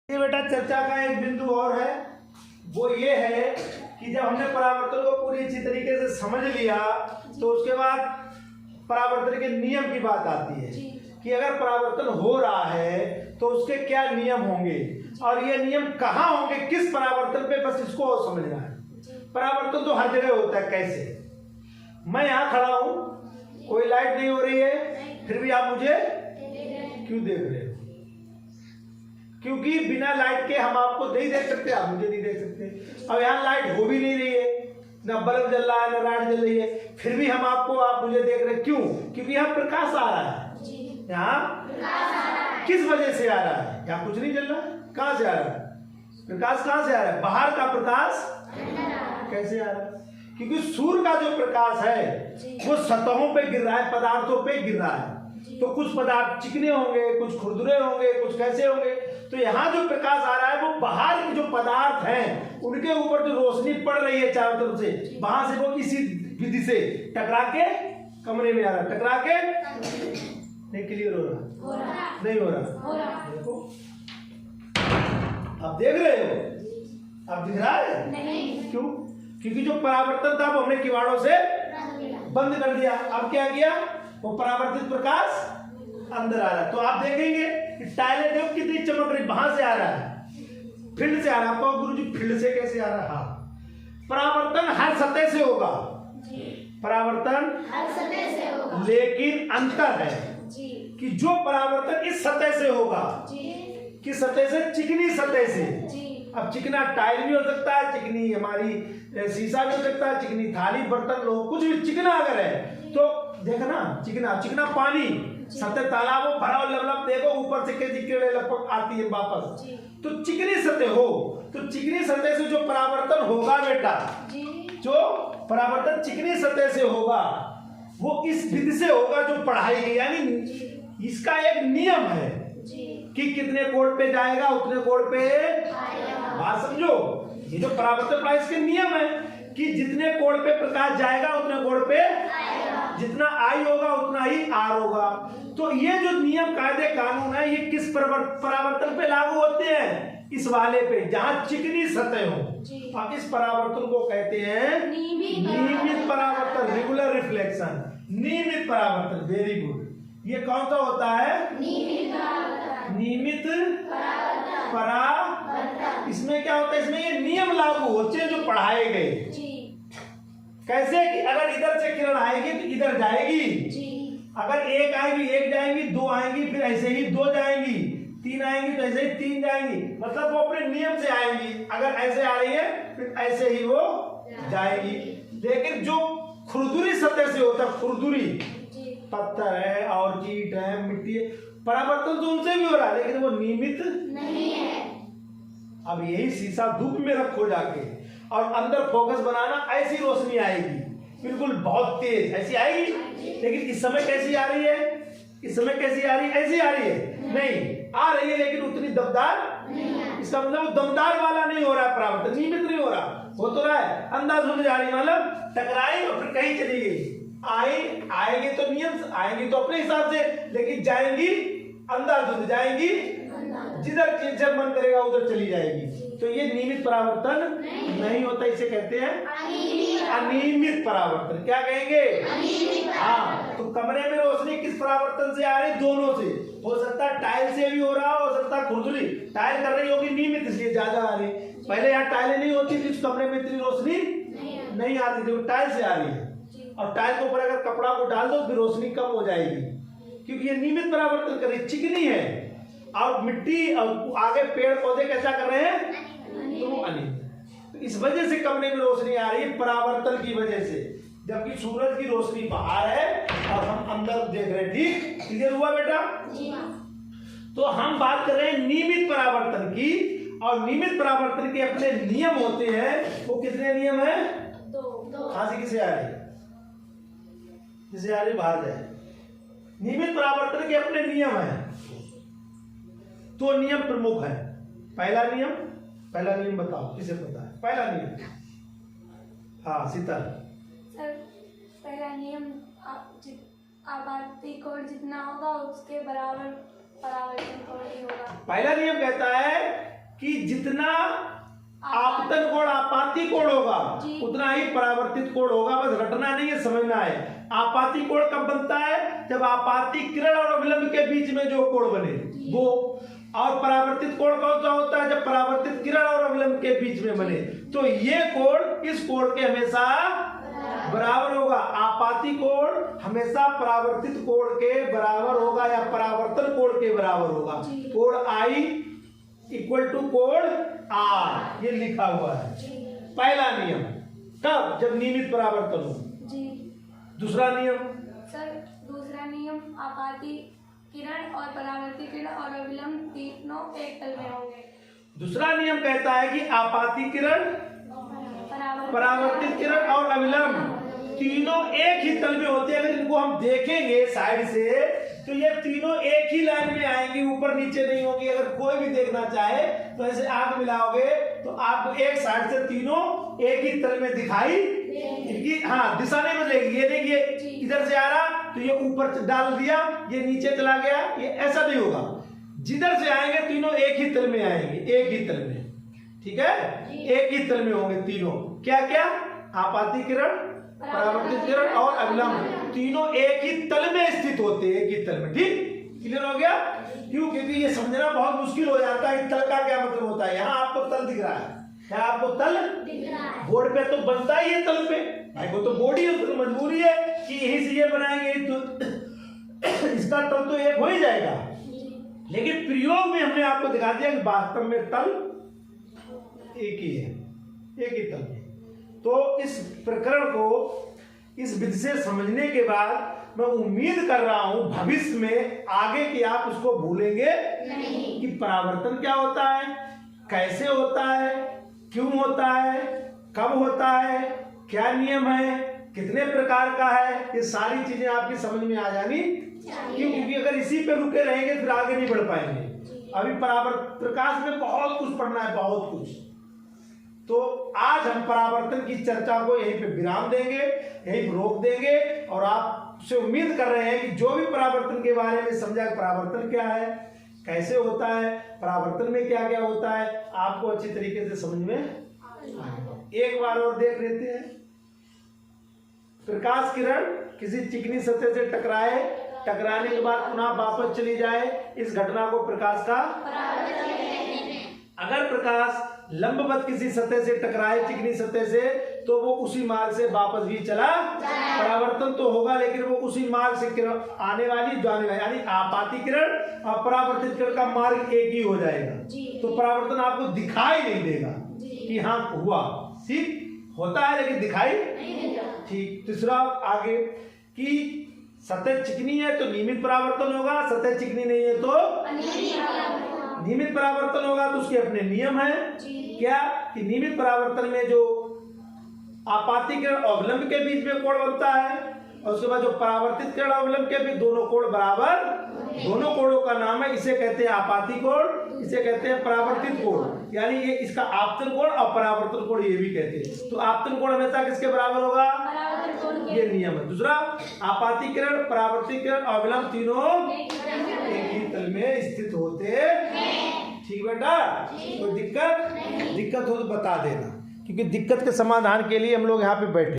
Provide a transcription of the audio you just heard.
ये बेटा चर्चा का एक बिंदु और है, वो ये है कि जब हमने परावर्तन को पूरी अच्छी तरीके से समझ लिया तो उसके बाद परावर्तन के नियम की बात आती है कि अगर परावर्तन हो रहा है तो उसके क्या नियम होंगे और ये नियम कहाँ होंगे, किस परावर्तन पे, बस इसको और समझना है। परावर्तन तो हर जगह होता है। कैसे? मैं यहाँ खड़ा हूँ, कोई लाइट नहीं हो रही है, फिर भी आप मुझे क्यों देख रहे हो? क्योंकि बिना लाइट के हम आपको नहीं देख सकते, आप मुझे नहीं देख सकते। अब यहाँ लाइट हो भी नहीं रही है, ना बल्ब जल रहा है ना लाइट जल रही है, फिर भी हम आपको, आप मुझे देख रहे हैं। क्यों? क्योंकि यहाँ प्रकाश आ रहा है। यहाँ किस वजह से आ रहा है? यहाँ कुछ नहीं जल रहा है, कहाँ से आ रहा है? प्रकाश कहाँ से आ रहा है? बाहर का प्रकाश कैसे आ रहा है? क्योंकि सूर्य का जो प्रकाश है वो सतहों पे गिर रहा है, पदार्थों पे गिर रहा है। तो कुछ पदार्थ चिकने होंगे, कुछ खुरदुरे होंगे, कुछ कैसे होंगे। तो यहाँ जो प्रकाश आ रहा है वो बाहर के जो पदार्थ हैं उनके ऊपर जो रोशनी पड़ रही है चारों तरफ से, वहां से वो इसी विधि से टकरा के कमरे में आ रहा है। टकरा के नहीं, क्लियर हो रहा? नहीं हो रहा? देखो, आप देख रहे हो? आप दिख रहा है? नहीं। क्यों? क्योंकि जो परावर्तन था वो हमने किवाड़ों से बंद कर दिया। अब क्या किया? वो परावर्तित प्रकाश अंदर आ रहा है। तो आप देखेंगे कि टाइलें देखो कितनी चमक रही, वहां से आ रहा है, फील्ड से आ रहा है। आपको गुरुजी फील्ड से कैसे आ रहा है? हाँ, परावर्तन हर सतह से होगा, परावर्तन हर सतह से होगा, लेकिन अंतर है कि जो परावर्तन इस सतह से होगा, किस सतह से? चिकनी सतह से। अब चिकना टाइल भी हो सकता है, चिकनी हमारी शीशा भी हो सकता है, चिकनी थाली बर्तन लोग कुछ भी चिकना अगर है तो देखना, चिकना पानी सतह तालाबों भरा और लबलब, देखो ऊपर से कीड़े लपक आती है वापस। तो चिकनी सतह हो तो चिकनी सतह से जो परावर्तन होगा बेटा, जो परावर्तन चिकनी सतह से होगा वो इस विधि से होगा जो पढ़ाई गई। यानी इसका एक नियम है कि कितने कोण पे जाएगा उतने कोण पे बात समझो। ये जो परावर्तन पढ़ाई इसके नियम है कि जितने कोण पे प्रकाश जाएगा उतने कोण पे, जितना आई होगा उतना ही आर होगा। तो ये जो नियम कायदे कानून है ये किस परावर्तन पे लागू होते हैं? इस वाले पे जहां चिकनी सतह हो। अब इस परावर्तन को कहते हैं नियमित परावर्तन, रेगुलर रिफ्लेक्शन, नियमित परावर्तन। Very good. ये कौन सा होता है? नियमित परावर्तन। इसमें क्या होता है? इसमें ये नियम लागू होते हैं जो पढ़ाए गए। कैसे? कि अगर इधर से किरण आएगी तो इधर जाएगी, अगर एक आएगी एक जाएंगी, दो आएंगी फिर ऐसे ही दो जाएंगी, तीन आएंगी तो ऐसे ही तीन जाएंगी। मतलब वो अपने नियम से आएंगी, अगर ऐसे आ रही है फिर ऐसे ही वो जाएगी। लेकिन जो खुरदुरी सतह से होता है, खुरदुरी पत्थर है और ईंट है, मिट्टी है, परावर्तन तो उनसे भी हो रहा है लेकिन वो नियमित नहीं है। अब यही शीशा धूप में रखो जाके और अंदर फोकस बनाना, ऐसी रोशनी आएगी बिल्कुल बहुत तेज, ऐसी आएगी। लेकिन इस समय कैसी आ रही है? इस समय कैसी आ रही है? ऐसी आ रही है? नहीं आ रही है लेकिन उतनी दमदार नहीं। इसका मतलब दमदार वाला नहीं हो रहा है, परावर्तन नियमित नहीं हो रहा। हो तो रहा है अंदाज जा रही, मतलब टकराई और फिर कहीं चली गई। आएंगे तो नियम से आएंगी तो अपने हिसाब से, लेकिन जाएंगी अंदाज जाएंगी, जिधर जब मन करेगा उधर चली जाएगी। तो ये नियमित परावर्तन नहीं होता, इसे कहते हैं अनियमित परावर्तन। क्या कहेंगे? हाँ। तो कमरे में रोशनी किस परावर्तन से आ रही? दोनों से। हो सकता है टाइल से भी हो रहा हो सकता है खुरदुरी। टाइल कर रही होगी नियमित, इसलिए ज्यादा आ रही। पहले यहाँ टाइलें नहीं होती थी, कमरे में इतनी रोशनी नहीं आती थी, टाइल से आ रही है। और टाइल के ऊपर अगर कपड़ा को डाल दो फिर रोशनी कम हो जाएगी, क्योंकि ये नियमित परावर्तन कर रही, चिकनी है। और मिट्टी और आगे पेड़ पौधे कैसा कर रहे हैं? तो अनियमित। तो इस वजह से कमरे में रोशनी आ रही है, परावर्तन की वजह से, जबकि सूरज की रोशनी बाहर है और हम अंदर देख रहे हैं। ठीक क्लियर हुआ बेटा? तो हम बात कर रहे हैं नियमित परावर्तन की, और नियमित परावर्तन के अपने नियम होते हैं। वो कितने नियम है? दो। खांसी किसे आ रही? जिसे आ रही बाहर जाए। नियमित परावर्तन के अपने नियम है, तो नियम प्रमुख है। पहला नियम बताओ, किसे पता है पहला नियम? हाँ शीतल। सर पहला नियम आवर्ती कोण जितना होगा उसके बराबर परावर्तन कोण ही होगा। पहला नियम कहता है कि जितना आपतन कोण आपाती कोण होगा जी। उतना ही परावर्तित कोण होगा। बस रटना नहीं है, समझना है। आपाती कोण कब बनता है? जब आपाती किरण और अविलंब के बीच में जो कोण बने वो। और परावर्तित कोण कौन सा होता है? जब परावर्तित किरण और अविलंब के बीच में बने। तो ये कोण इस कोण के हमेशा बराबर होगा। आपाती कोण हमेशा परावर्तित कोण के बराबर होगा या परावर्तन कोण के बराबर होगा। कोण आई इक्वल टू कोण आर, ये लिखा हुआ है पहला नियम। कब? जब नियमित परावर्तन हो। दूसरा नियम सर, दूसरा नियम आपाती किरण और परावर्तित किरण और अविलंब तीनों एक तल में होंगे। दूसरा नियम कहता है कि आपाती किरण, परावर्तित किरण और अविलंब तीनों एक ही तल में होते हैं। अगर इनको हम देखेंगे साइड से तो ये तीनों एक ही लाइन में आएंगी, ऊपर नीचे नहीं होगी। अगर कोई भी देखना चाहे तो ऐसे आंख मिलाओगे तो आपको एक साइड से तीनों एक ही तल में दिखाई, इनकी दिशा नहीं बदलेगी। ये देखिए इधर से आ रहा तो ये ऊपर डाल दिया, ये नीचे चला गया, ये ऐसा नहीं होगा। जिधर से आएंगे तीनों एक ही तल में आएंगे, एक ही तल में। ठीक है, एक ही तल में होंगे तीनों। क्या क्या? आपाती किरण, परावर्तित किरण और अविलंब तीनों एक ही तल में स्थित होते हैं, एक ही तल में। ठीक, क्लियर हो गया? क्यों? क्योंकि ये समझना बहुत मुश्किल हो जाता है। तल का क्या मतलब होता है? यहाँ आपको तल दिख रहा है, क्या आपको तल दिख रहा है? बोर्ड पे तो बनता ही है तल पे, भाई वो तो बॉडी है, तो मजबूरी है कि यही से ये बनाएंगे तो इसका तल तो एक हो ही जाएगा। लेकिन प्रयोग में हमने आपको दिखा दिया कि वास्तव में तल एक ही है, एक ही तल है। तो इस प्रकरण को इस विधि से समझने के बाद मैं उम्मीद कर रहा हूं भविष्य में आगे कि आप उसको भूलेंगे नहीं कि परावर्तन क्या होता है, कैसे होता है, क्यों होता है, कब होता है, क्या नियम है, कितने प्रकार का है। ये सारी चीजें आपकी समझ में आ जानी चाहिए। क्योंकि अगर इसी पे रुके रहेंगे फिर आगे नहीं बढ़ पाएंगे। अभी प्रकाश में बहुत कुछ पढ़ना है, बहुत कुछ। तो आज हम परावर्तन की चर्चा को यहीं पे विराम देंगे, यहीं रोक देंगे। और आपसे उम्मीद कर रहे हैं कि जो भी परावर्तन के बारे में समझा, परावर्तन क्या है, कैसे होता है, परावर्तन में क्या क्या होता है, आपको अच्छी तरीके से समझ में आएगा। एक बार और देख लेते हैं। प्रकाश किरण किसी चिकनी सतह से टकराए, टकराने के बाद पुनः वापस चली जाए, इस घटना को प्रकाश का। अगर प्रकाश लंबवत किसी सतह से टकराए, चिकनी सतह से, तो वो उसी मार्ग से वापस भी चला परावर्तन तो होगा, लेकिन वो उसी मार्ग से किरण आने वाली जाने वाली, यानी आपाती किरण और परावर्तित किरण का मार्ग एक ही हो जाएगा। तो परावर्तन आपको दिखाई नहीं देगा कि हाँ हुआ। ठीक, होता है लेकिन दिखाई नहीं देगा। ठीक, तीसरा आगे कि सतह चिकनी है तो नियमित परावर्तन होगा, सतह चिकनी नहीं है तो नियमित परावर्तन होगा। तो उसके अपने नियम है। क्या? कि नियमित परावर्तन में जो आपाती किरण और अविलंब के बीच में कोण बनता है, और उसके बाद जो परावर्तित किरण और अविलंब के बीच दोनों कोण बराबर, दोनों कोणों का नाम है, इसे कहते हैं आपाती कोण, इसे कहते हैं परावर्तित कोण। यानी ये इसका आपतन कोण और परावर्तन कोण ये भी कहते हैं। तो आपतन कोण हमेशा किसके बराबर होगा? ये नियम है। दूसरा, आपाती किरण, परावर्तित किरण और अविलंब तीनों एक ही तल में स्थित होते हैं। ठीक बेटा? कोई दिक्कत हो तो बता देना, क्योंकि दिक्कत के समाधान के लिए हम लोग यहाँ पे बैठे।